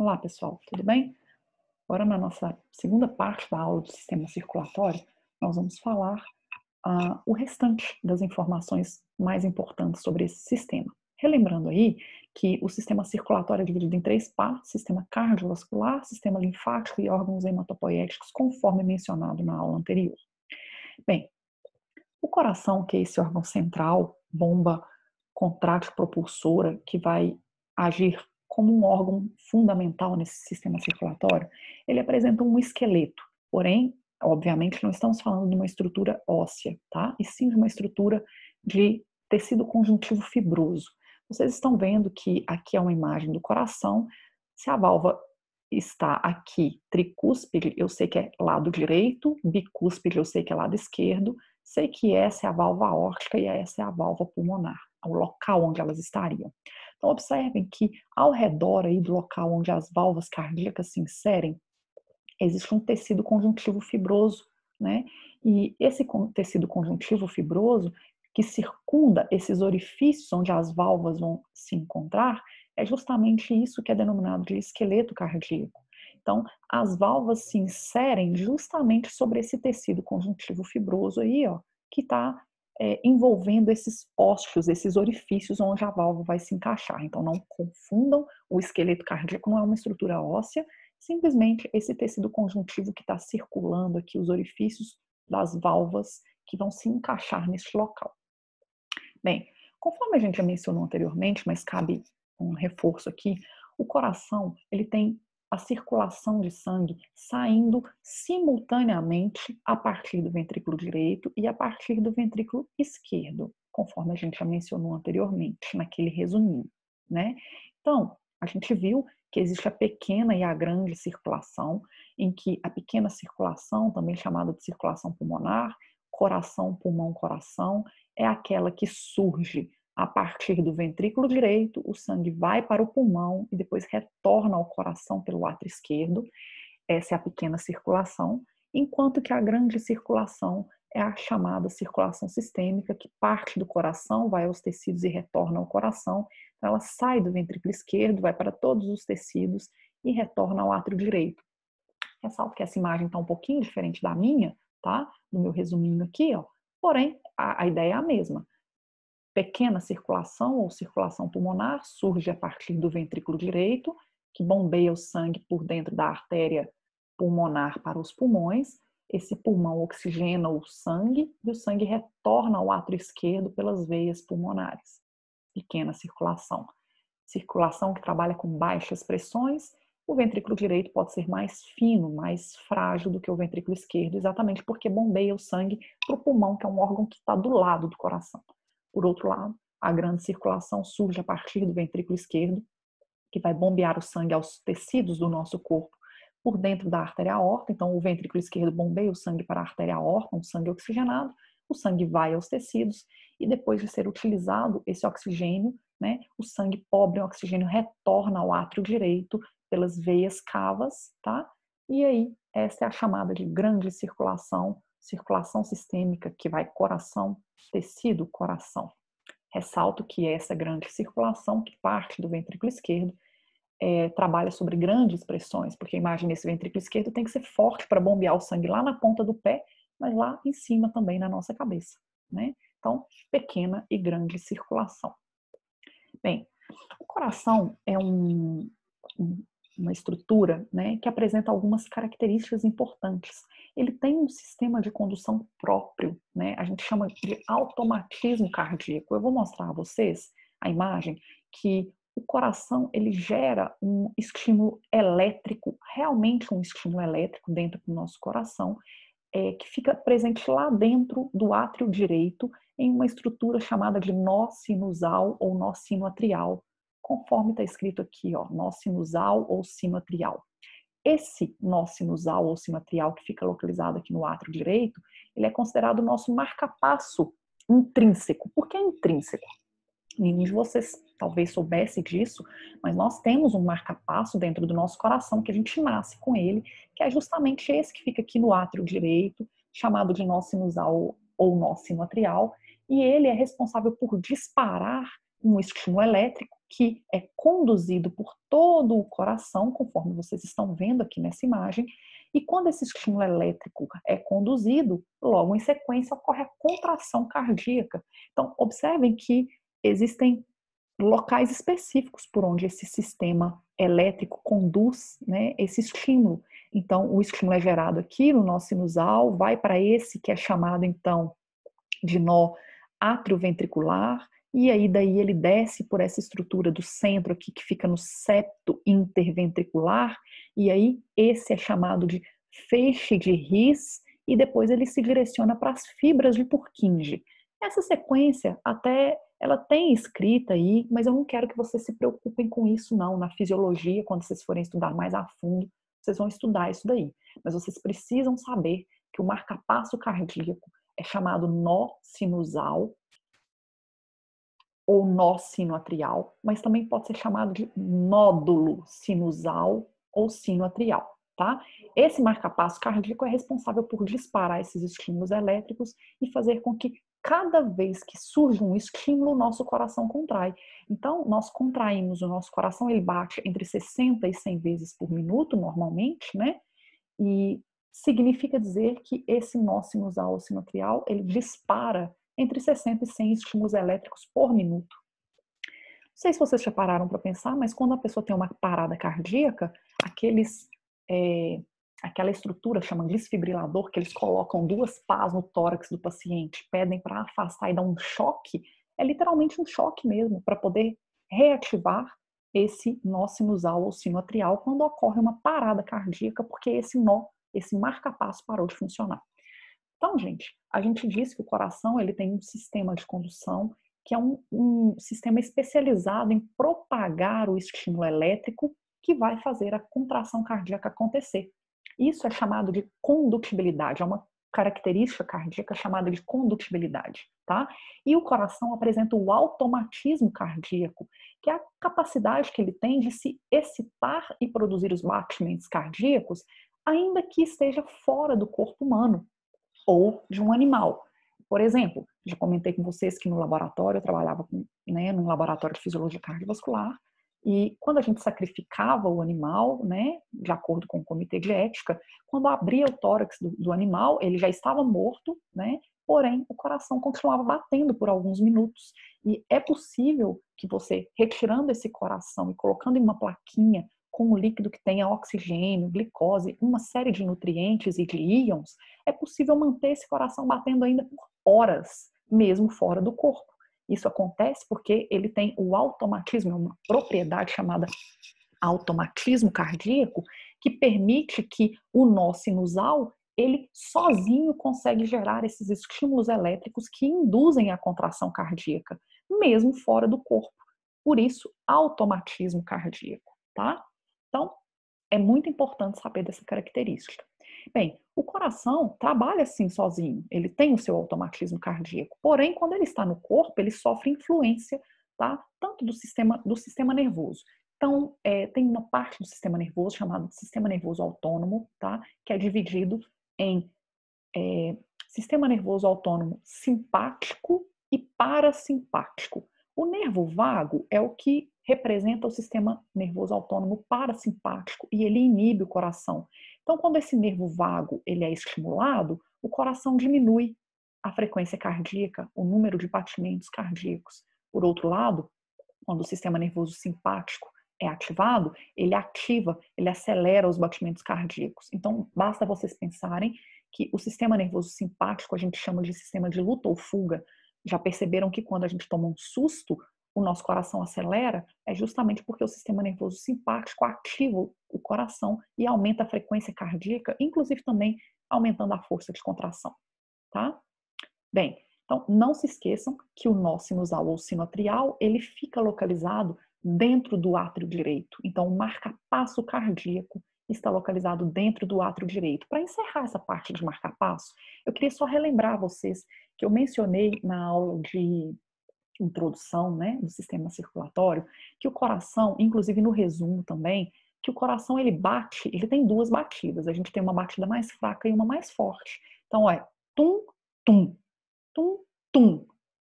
Olá, pessoal, tudo bem? Agora, na nossa segunda parte da aula do sistema circulatório, nós vamos falar o restante das informações mais importantes sobre esse sistema. Relembrando aí que o sistema circulatório é dividido em três partes: sistema cardiovascular, sistema linfático e órgãos hematopoéticos, conforme mencionado na aula anterior. Bem, o coração, que é esse órgão central, bomba contrátil propulsora, que vai agir como um órgão fundamental nesse sistema circulatório, ele apresenta um esqueleto. Porém, obviamente, não estamos falando de uma estrutura óssea, tá? E sim de uma estrutura de tecido conjuntivo fibroso. Vocês estão vendo que aqui é uma imagem do coração. Se a válvula está aqui tricúspide, eu sei que é lado direito, bicúspide, eu sei que é lado esquerdo. Sei que essa é a válvula aórtica e essa é a válvula pulmonar, o local onde elas estariam. Então, observem que ao redor aí do local onde as válvulas cardíacas se inserem, existe um tecido conjuntivo fibroso, né? E esse tecido conjuntivo fibroso que circunda esses orifícios onde as válvulas vão se encontrar, é justamente isso que é denominado de esqueleto cardíaco. Então, as válvulas se inserem justamente sobre esse tecido conjuntivo fibroso aí, ó, que está envolvendo esses ósseos, esses orifícios onde a válvula vai se encaixar. Então, não confundam, o esqueleto cardíaco não é uma estrutura óssea, simplesmente esse tecido conjuntivo que está circulando aqui, os orifícios das válvulas que vão se encaixar neste local. Bem, conforme a gente já mencionou anteriormente, mas cabe um reforço aqui, o coração ele tem a circulação de sangue saindo simultaneamente a partir do ventrículo direito e a partir do ventrículo esquerdo, conforme a gente já mencionou anteriormente, naquele resuminho, né? Então, a gente viu que existe a pequena e a grande circulação, em que a pequena circulação, também chamada de circulação pulmonar, coração, pulmão, coração, é aquela que surge a partir do ventrículo direito, o sangue vai para o pulmão e depois retorna ao coração pelo átrio esquerdo. Essa é a pequena circulação, enquanto que a grande circulação é a chamada circulação sistêmica, que parte do coração, vai aos tecidos e retorna ao coração. Então, ela sai do ventrículo esquerdo, vai para todos os tecidos e retorna ao átrio direito. Ressalto que essa imagem está um pouquinho diferente da minha, tá? Do meu resuminho aqui, ó. Porém, a ideia é a mesma. Pequena circulação ou circulação pulmonar surge a partir do ventrículo direito, que bombeia o sangue por dentro da artéria pulmonar para os pulmões. Esse pulmão oxigena o sangue e o sangue retorna ao átrio esquerdo pelas veias pulmonares. Pequena circulação. Circulação que trabalha com baixas pressões. O ventrículo direito pode ser mais fino, mais frágil do que o ventrículo esquerdo, exatamente porque bombeia o sangue para o pulmão, que é um órgão que está do lado do coração. Por outro lado, a grande circulação surge a partir do ventrículo esquerdo, que vai bombear o sangue aos tecidos do nosso corpo por dentro da artéria aorta. Então, o ventrículo esquerdo bombeia o sangue para a artéria aorta, um sangue oxigenado, o sangue vai aos tecidos e depois de ser utilizado esse oxigênio, né, o sangue pobre em oxigênio retorna ao átrio direito pelas veias cavas, tá? E aí, essa é a chamada de grande circulação, circulação sistêmica, que vai coração, tecido, coração. Ressalto que essa grande circulação, que parte do ventrículo esquerdo, trabalha sobre grandes pressões, porque a imagem desse ventrículo esquerdo tem que ser forte para bombear o sangue lá na ponta do pé, mas lá em cima também na nossa cabeça, né? Então, pequena e grande circulação. Bem, o coração é uma estrutura, né, que apresenta algumas características importantes. Ele tem um sistema de condução próprio, né, a gente chama de automatismo cardíaco. Eu vou mostrar a vocês a imagem que o coração ele gera um estímulo elétrico, realmente um estímulo elétrico dentro do nosso coração, que fica presente lá dentro do átrio direito, em uma estrutura chamada de nó sinusal ou nó sinoatrial, conforme está escrito aqui, ó, nó sinusal ou sinoatrial. Esse nó sinusal ou sinoatrial que fica localizado aqui no átrio direito, ele é considerado o nosso marcapasso intrínseco. Por que intrínseco? Nenhum de vocês talvez soubesse disso, mas nós temos um marca-passo dentro do nosso coração que a gente nasce com ele, que é justamente esse que fica aqui no átrio direito, chamado de nó sinusal ou nó sinoatrial, e ele é responsável por disparar um estímulo elétrico que é conduzido por todo o coração, conforme vocês estão vendo aqui nessa imagem, e quando esse estímulo elétrico é conduzido, logo em sequência ocorre a contração cardíaca. Então, observem que existem locais específicos por onde esse sistema elétrico conduz, né, esse estímulo. Então, o estímulo é gerado aqui no nó sinusal, vai para esse que é chamado, então, de nó atrioventricular, e aí daí ele desce por essa estrutura do centro aqui, que fica no septo interventricular, e aí esse é chamado de feixe de His, e depois ele se direciona para as fibras de Purkinje. Essa sequência até ela tem escrita aí, mas eu não quero que vocês se preocupem com isso não, na fisiologia, quando vocês forem estudar mais a fundo, vocês vão estudar isso daí. Mas vocês precisam saber que o marcapasso cardíaco é chamado nó sinusal ou nó sinoatrial, mas também pode ser chamado de nódulo sinusal ou sinoatrial, tá? Esse marcapasso cardíaco é responsável por disparar esses estímulos elétricos e fazer com que cada vez que surge um estímulo, o nosso coração contrai. Então, nós contraímos o nosso coração, ele bate entre 60 e 100 vezes por minuto, normalmente, né? E significa dizer que esse nó sinusal ou sinoatrial, ele dispara entre 60 e 100 estímulos elétricos por minuto. Não sei se vocês já pararam para pensar, mas quando a pessoa tem uma parada cardíaca, aquela estrutura chama desfibrilador, que eles colocam duas pás no tórax do paciente, pedem para afastar e dar um choque, é literalmente um choque mesmo, para poder reativar esse nó sinusal ou sinoatrial quando ocorre uma parada cardíaca, porque esse nó, esse marca-passo parou de funcionar. Então, gente, a gente diz que o coração ele tem um sistema de condução que é um sistema especializado em propagar o estímulo elétrico que vai fazer a contração cardíaca acontecer. Isso é chamado de condutibilidade, é uma característica cardíaca chamada de condutibilidade, tá? E o coração apresenta o automatismo cardíaco, que é a capacidade que ele tem de se excitar e produzir os batimentos cardíacos, ainda que esteja fora do corpo humano ou de um animal. Por exemplo, já comentei com vocês que no laboratório, eu trabalhava num laboratório de fisiologia cardiovascular, e quando a gente sacrificava o animal, né, de acordo com o comitê de ética, quando abria o tórax do animal, ele já estava morto, né, porém o coração continuava batendo por alguns minutos. E é possível que você, retirando esse coração e colocando em uma plaquinha com um líquido que tenha oxigênio, glicose, uma série de nutrientes e de íons, é possível manter esse coração batendo ainda por horas, mesmo fora do corpo. Isso acontece porque ele tem o automatismo, uma propriedade chamada automatismo cardíaco, que permite que o nó sinusal, ele sozinho consegue gerar esses estímulos elétricos que induzem a contração cardíaca, mesmo fora do corpo. Por isso, automatismo cardíaco, tá? Então, é muito importante saber dessa característica. Bem, o coração trabalha assim sozinho, ele tem o seu automatismo cardíaco, porém, quando ele está no corpo, ele sofre influência, tá? Tanto do sistema nervoso. Então, tem uma parte do sistema nervoso chamado de sistema nervoso autônomo, tá? Que é dividido em sistema nervoso autônomo simpático e parasimpático. O nervo vago é o que representa o sistema nervoso autônomo parasimpático e ele inibe o coração. Então, quando esse nervo vago ele é estimulado, o coração diminui a frequência cardíaca, o número de batimentos cardíacos. Por outro lado, quando o sistema nervoso simpático é ativado, ele ativa, ele acelera os batimentos cardíacos. Então, basta vocês pensarem que o sistema nervoso simpático a gente chama de sistema de luta ou fuga. Já perceberam que quando a gente toma um susto, o nosso coração acelera? É justamente porque o sistema nervoso simpático ativa o coração e aumenta a frequência cardíaca, inclusive também aumentando a força de contração, tá? Bem, então não se esqueçam que o nó sinusal ou sinoatrial, ele fica localizado dentro do átrio direito. Então o marca-passo cardíaco está localizado dentro do átrio direito. Para encerrar essa parte de marca-passo, eu queria só relembrar vocês que eu mencionei na aula de introdução, né, do sistema circulatório, que o coração, inclusive no resumo também, que o coração ele bate, ele tem duas batidas. A gente tem uma batida mais fraca e uma mais forte. Então, tum, tum, tum, tum,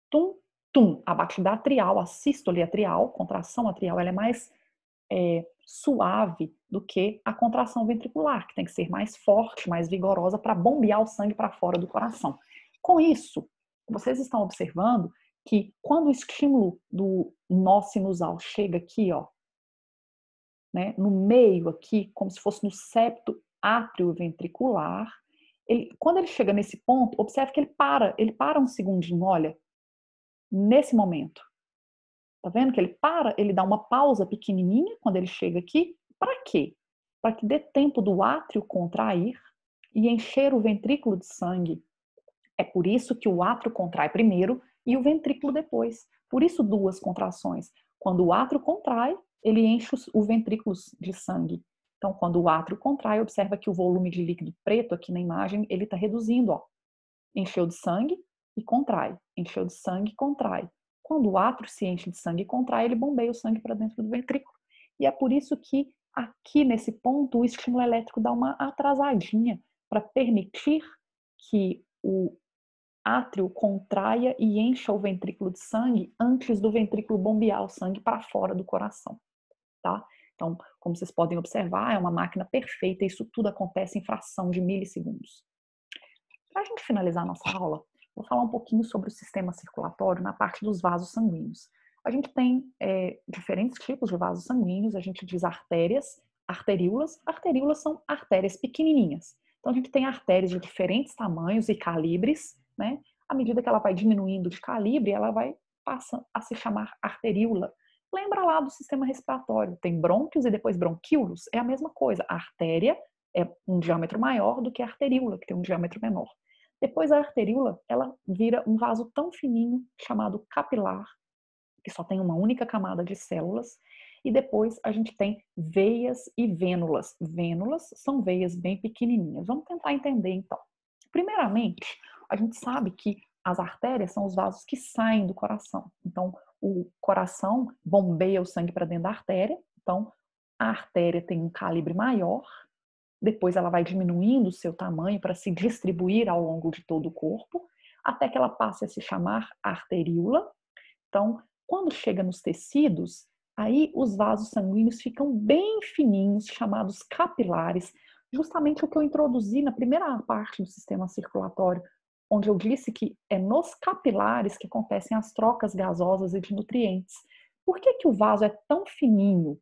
tum, A batida atrial, a sístole atrial, contração atrial, ela é mais suave do que a contração ventricular, que tem que ser mais forte, mais vigorosa para bombear o sangue para fora do coração. Com isso, vocês estão observando que quando o estímulo do nó sinusal chega aqui, ó, né, no meio aqui, como se fosse no septo átrio-ventricular, quando ele chega nesse ponto, observe que ele para um segundinho, olha, nesse momento. Tá vendo que ele dá uma pausa pequenininha quando ele chega aqui. Para quê? Para que dê tempo do átrio contrair e encher o ventrículo de sangue. É por isso que o átrio contrai primeiro e o ventrículo depois. Por isso duas contrações. Quando o átrio contrai, ele enche o ventrículo de sangue. Então, quando o átrio contrai, observa que o volume de líquido preto aqui na imagem, ele está reduzindo, ó. Encheu de sangue e contrai. Encheu de sangue e contrai. Quando o átrio se enche de sangue e contrai, ele bombeia o sangue para dentro do ventrículo. E é por isso que aqui nesse ponto o estímulo elétrico dá uma atrasadinha para permitir que o átrio contraia e encha o ventrículo de sangue antes do ventrículo bombear o sangue para fora do coração, tá? Então, como vocês podem observar, é uma máquina perfeita e isso tudo acontece em fração de milissegundos. Para a gente finalizar a nossa aula, vou falar um pouquinho sobre o sistema circulatório na parte dos vasos sanguíneos. A gente tem diferentes tipos de vasos sanguíneos, a gente diz artérias, arteríolas. Arteríolas são artérias pequenininhas. Então a gente tem artérias de diferentes tamanhos e calibres, né? À medida que ela vai diminuindo de calibre, ela passa a se chamar arteríola. Lembra lá do sistema respiratório, tem brônquios e depois bronquíolos, é a mesma coisa. A artéria é um diâmetro maior do que a arteríola, que tem um diâmetro menor. Depois a arteríola, ela vira um vaso tão fininho chamado capilar, que só tem uma única camada de células. E depois a gente tem veias e vênulas. Vênulas são veias bem pequenininhas. Vamos tentar entender então. Primeiramente, a gente sabe que as artérias são os vasos que saem do coração. Então, o coração bombeia o sangue para dentro da artéria. Então, a artéria tem um calibre maior. Depois ela vai diminuindo o seu tamanho para se distribuir ao longo de todo o corpo, até que ela passe a se chamar arteríola. Então, quando chega nos tecidos, aí os vasos sanguíneos ficam bem fininhos, chamados capilares, justamente o que eu introduzi na primeira parte do sistema circulatório, onde eu disse que é nos capilares que acontecem as trocas gasosas e de nutrientes. Por que que o vaso é tão fininho,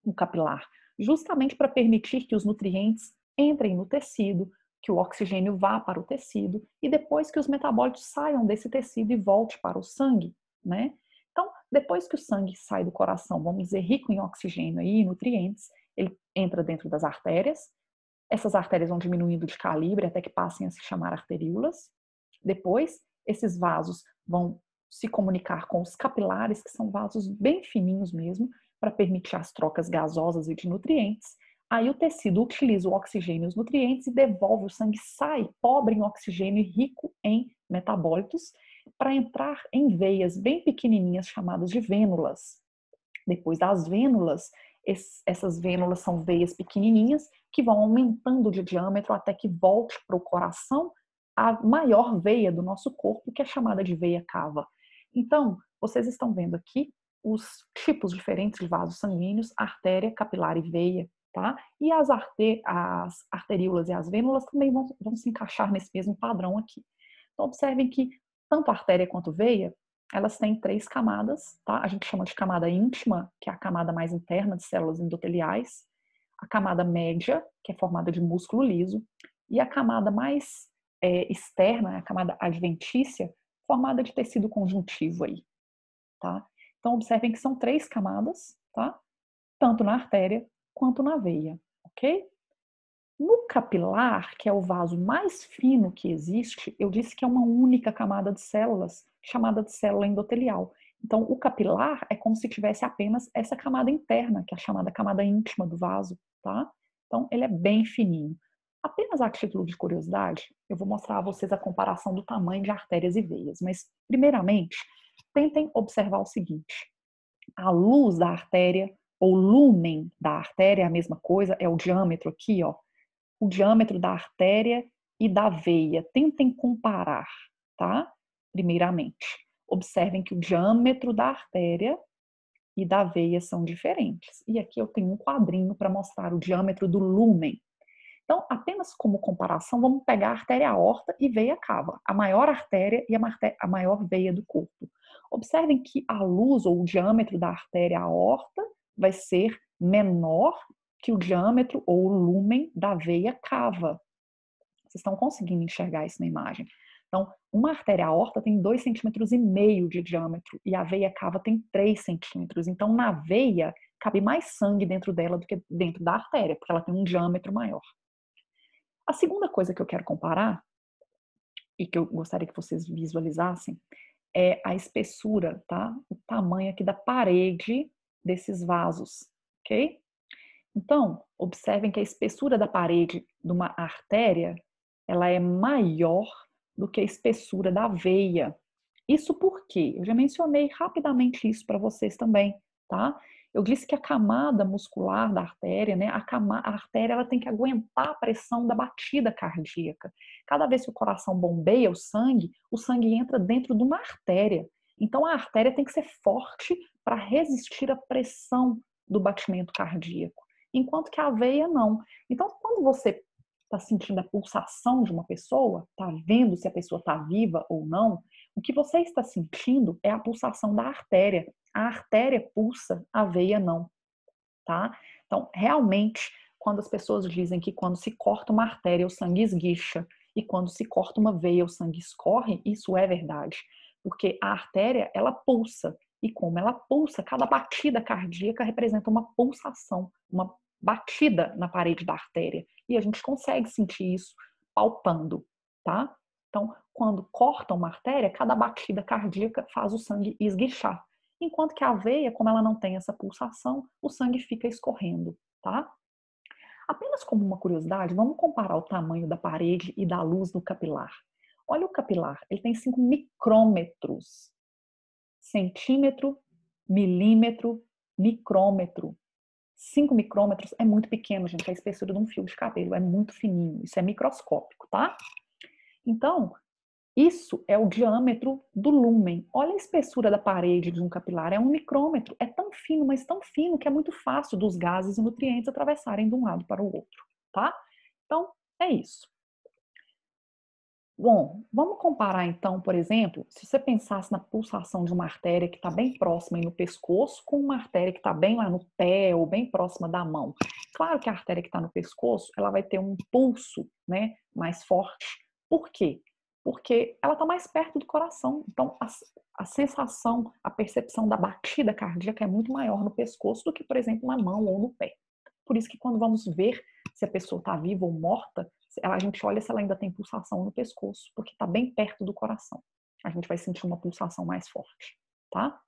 um capilar? Justamente para permitir que os nutrientes entrem no tecido, que o oxigênio vá para o tecido e depois que os metabólitos saiam desse tecido e volte para o sangue, né? Então, depois que o sangue sai do coração, vamos dizer, rico em oxigênio e nutrientes, ele entra dentro das artérias. Essas artérias vão diminuindo de calibre até que passem a se chamar arteríolas. Depois, esses vasos vão se comunicar com os capilares, que são vasos bem fininhos mesmo, para permitir as trocas gasosas e de nutrientes. Aí o tecido utiliza o oxigênio e os nutrientes e devolve, o sangue sai pobre em oxigênio e rico em metabólitos, para entrar em veias bem pequenininhas chamadas de vênulas. Depois das vênulas, essas vênulas são veias pequenininhas que vão aumentando de diâmetro até que volte para o coração a maior veia do nosso corpo, que é chamada de veia cava. Então, vocês estão vendo aqui os tipos diferentes de vasos sanguíneos, artéria, capilar e veia, tá? E as arteríolas e as vênulas também vão se encaixar nesse mesmo padrão aqui. Então, observem que tanto a artéria quanto a veia, elas têm 3 camadas, tá? A gente chama de camada íntima, que é a camada mais interna de células endoteliais, a camada média, que é formada de músculo liso, e a camada mais externa, a camada adventícia, formada de tecido conjuntivo aí, tá? Então, observem que são 3 camadas, tá? Tanto na artéria quanto na veia, ok? No capilar, que é o vaso mais fino que existe, eu disse que é uma única camada de células, chamada de célula endotelial. Então, o capilar é como se tivesse apenas essa camada interna, que é a chamada camada íntima do vaso, tá? Então, ele é bem fininho. Apenas a título de curiosidade, eu vou mostrar a vocês a comparação do tamanho de artérias e veias. Mas, primeiramente, tentem observar o seguinte. A luz da artéria, ou lumen da artéria, é a mesma coisa, é o diâmetro aqui, ó. O diâmetro da artéria e da veia. Tentem comparar, tá? Primeiramente. observem que o diâmetro da artéria e da veia são diferentes. E aqui eu tenho um quadrinho para mostrar o diâmetro do lúmen. Então, apenas como comparação, vamos pegar a artéria aorta e veia cava, a maior artéria e a maior veia do corpo. Observem que a luz ou o diâmetro da artéria aorta vai ser menor que o diâmetro ou o lúmen da veia cava. Vocês estão conseguindo enxergar isso na imagem? Então, uma artéria aorta tem 2,5 cm de diâmetro e a veia cava tem 3 centímetros. Então, na veia, cabe mais sangue dentro dela do que dentro da artéria, porque ela tem um diâmetro maior. A segunda coisa que eu quero comparar, e que eu gostaria que vocês visualizassem, é a espessura, tá? O tamanho aqui da parede desses vasos, ok? Então, observem que a espessura da parede de uma artéria, ela é maior do que a espessura da veia. Isso por quê? Eu já mencionei rapidamente isso para vocês também, tá? Eu disse que a camada muscular da artéria, né? A artéria ela tem que aguentar a pressão da batida cardíaca. Cada vez que o coração bombeia o sangue entra dentro de uma artéria. Então a artéria tem que ser forte para resistir à pressão do batimento cardíaco, enquanto que a veia não. Então, quando você está sentindo a pulsação de uma pessoa, está vendo se a pessoa está viva ou não, o que você está sentindo é a pulsação da artéria. A artéria pulsa, a veia não, tá? Então, realmente, quando as pessoas dizem que quando se corta uma artéria o sangue esguicha e quando se corta uma veia o sangue escorre, isso é verdade, porque a artéria, ela pulsa e como ela pulsa, cada batida cardíaca representa uma pulsação, uma batida na parede da artéria e a gente consegue sentir isso palpando, tá? Então, quando corta uma artéria, cada batida cardíaca faz o sangue esguichar. Enquanto que a veia, como ela não tem essa pulsação, o sangue fica escorrendo, tá? Apenas como uma curiosidade, vamos comparar o tamanho da parede e da luz do capilar. Olha o capilar, ele tem 5 micrômetros. Centímetro, milímetro, micrômetro. 5 micrômetros é muito pequeno, gente, é a espessura de um fio de cabelo, é muito fininho, isso é microscópico, tá? Então, isso é o diâmetro do lúmen. Olha a espessura da parede de um capilar, é 1 micrômetro. É tão fino, mas tão fino que é muito fácil dos gases e nutrientes atravessarem de um lado para o outro, tá? Então, é isso. Bom, vamos comparar então, por exemplo, se você pensasse na pulsação de uma artéria que está bem próxima aí no pescoço com uma artéria que está bem lá no pé ou bem próxima da mão. Claro que a artéria que está no pescoço, ela vai ter um pulso, né, mais forte. Por quê? Porque ela está mais perto do coração. Então, a sensação, a percepção da batida cardíaca é muito maior no pescoço do que, por exemplo, na mão ou no pé. Por isso que quando vamos ver se a pessoa está viva ou morta, a gente olha se ela ainda tem pulsação no pescoço, porque está bem perto do coração. A gente vai sentir uma pulsação mais forte, tá?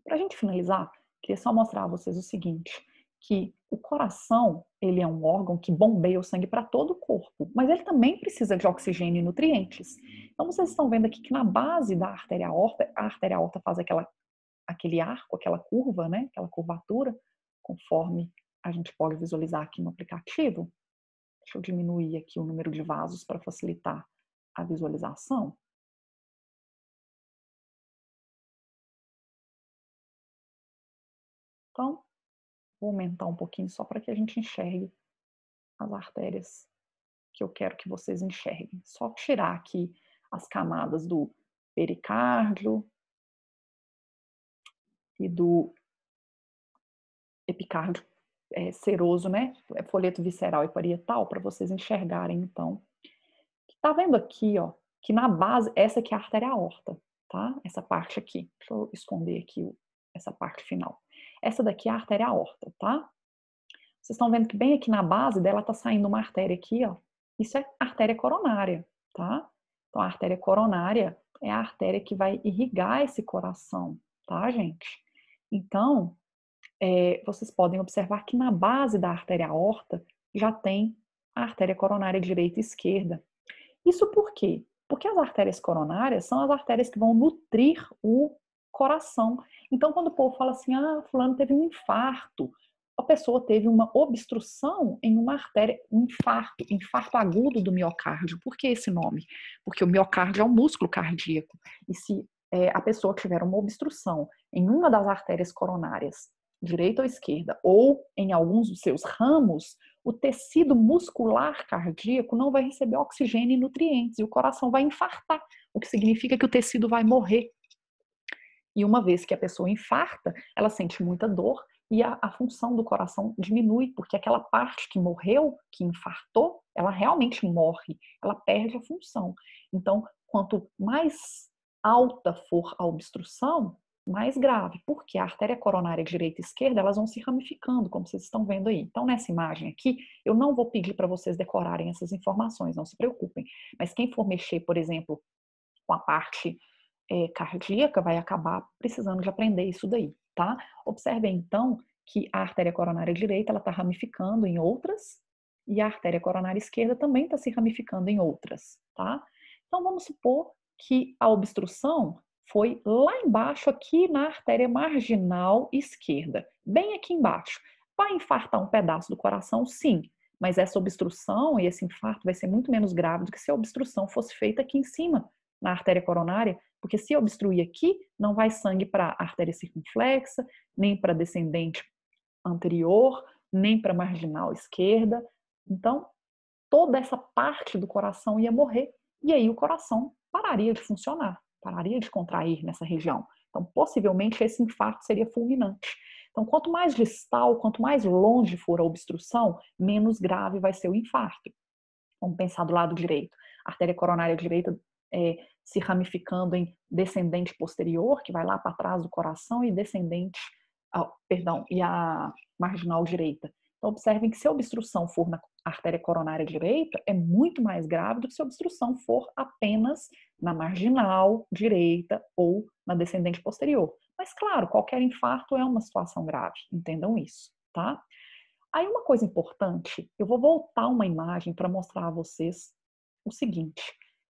Para a gente finalizar, queria só mostrar a vocês o seguinte, que o coração, ele é um órgão que bombeia o sangue para todo o corpo, mas ele também precisa de oxigênio e nutrientes. Então vocês estão vendo aqui que na base da artéria aorta, a artéria aorta faz aquele arco, aquela curva, né? Aquela curvatura, conforme a gente pode visualizar aqui no aplicativo. Deixa eu diminuir aqui o número de vasos para facilitar a visualização. Então, vou aumentar um pouquinho só para que a gente enxergue as artérias que eu quero que vocês enxerguem. Só tirar aqui as camadas do pericárdio e do epicárdio seroso, né? Folheto visceral e parietal, para vocês enxergarem, então. Tá vendo aqui, ó, que na base, essa aqui é a artéria aorta, tá? Essa parte aqui. Deixa eu esconder aqui essa parte final. Essa daqui é a artéria aorta, tá? Vocês estão vendo que bem aqui na base dela tá saindo uma artéria aqui, ó. Isso é artéria coronária, tá? Então, a artéria coronária é a artéria que vai irrigar esse coração, tá, gente? Então, vocês podem observar que na base da artéria aorta já tem a artéria coronária direita e esquerda. Isso por quê? Porque as artérias coronárias são as artérias que vão nutrir o coração. Então, quando o povo fala assim, fulano teve um infarto, a pessoa teve uma obstrução em uma artéria, um infarto agudo do miocárdio. Por que esse nome? Porque o miocárdio é um músculo cardíaco. E se a pessoa que tiver uma obstrução em uma das artérias coronárias, direita ou esquerda, ou em alguns dos seus ramos, o tecido muscular cardíaco não vai receber oxigênio e nutrientes e o coração vai infartar, o que significa que o tecido vai morrer. E uma vez que a pessoa infarta, ela sente muita dor e a função do coração diminui, porque aquela parte que morreu, que infartou, ela realmente morre, ela perde a função. Então, quanto mais alta for a obstrução, mais grave, porque a artéria coronária direita e esquerda, elas vão se ramificando, como vocês estão vendo aí. Então, nessa imagem aqui, eu não vou pedir para vocês decorarem essas informações, não se preocupem. Mas quem for mexer, por exemplo, com a parte cardíaca, vai acabar precisando de aprender isso daí, tá? Observem, então, que a artéria coronária direita, ela está ramificando em outras, e a artéria coronária esquerda também está se ramificando em outras, tá? Então, vamos supor que a obstrução foi lá embaixo, aqui na artéria marginal esquerda, bem aqui embaixo. Vai infartar um pedaço do coração? Sim, mas essa obstrução e esse infarto vai ser muito menos grave do que se a obstrução fosse feita aqui em cima, na artéria coronária, porque se obstruir aqui, não vai sangue para a artéria circunflexa, nem para descendente anterior, nem para marginal esquerda. Então, toda essa parte do coração ia morrer. E aí o coração pararia de funcionar, pararia de contrair nessa região. Então, possivelmente, esse infarto seria fulminante. Então, quanto mais distal, quanto mais longe for a obstrução, menos grave vai ser o infarto. Vamos pensar do lado direito. A artéria coronária direita se ramificando em descendente posterior, que vai lá para trás do coração, e descendente, e a marginal direita. Então, observem que se a obstrução for na artéria coronária direita, é muito mais grave do que se a obstrução for apenas na marginal direita ou na descendente posterior. Mas, claro, qualquer infarto é uma situação grave, entendam isso, tá? Aí, uma coisa importante, eu vou voltar uma imagem para mostrar a vocês o seguinte.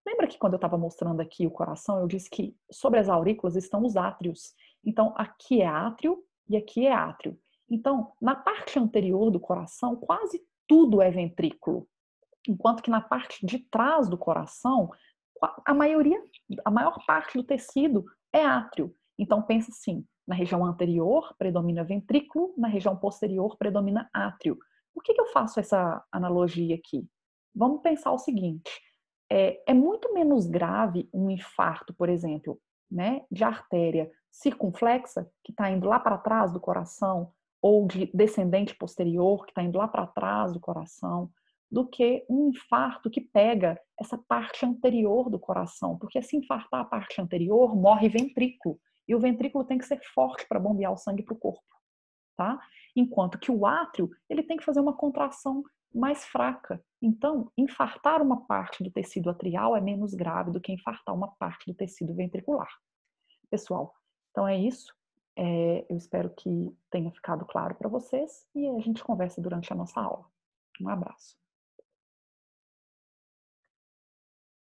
Lembra que quando eu estava mostrando aqui o coração, eu disse que sobre as aurículas estão os átrios. Então, aqui é átrio e aqui é átrio. Então, na parte anterior do coração, quase tudo é ventrículo. Enquanto que na parte de trás do coração, a maior parte do tecido é átrio. Então, pensa assim, na região anterior predomina ventrículo, na região posterior predomina átrio. Por que eu faço essa analogia aqui? Vamos pensar o seguinte, é muito menos grave um infarto, por exemplo, né, de artéria circunflexa, que está indo lá para trás do coração, ou de descendente posterior, que está indo lá para trás do coração, do que um infarto que pega essa parte anterior do coração, porque se infartar a parte anterior, morre ventrículo, e o ventrículo tem que ser forte para bombear o sangue para o corpo, tá? Enquanto que o átrio, ele tem que fazer uma contração mais fraca. Então, infartar uma parte do tecido atrial é menos grave do que infartar uma parte do tecido ventricular. Pessoal, então é isso. Eu espero que tenha ficado claro para vocês e a gente conversa durante a nossa aula. Um abraço.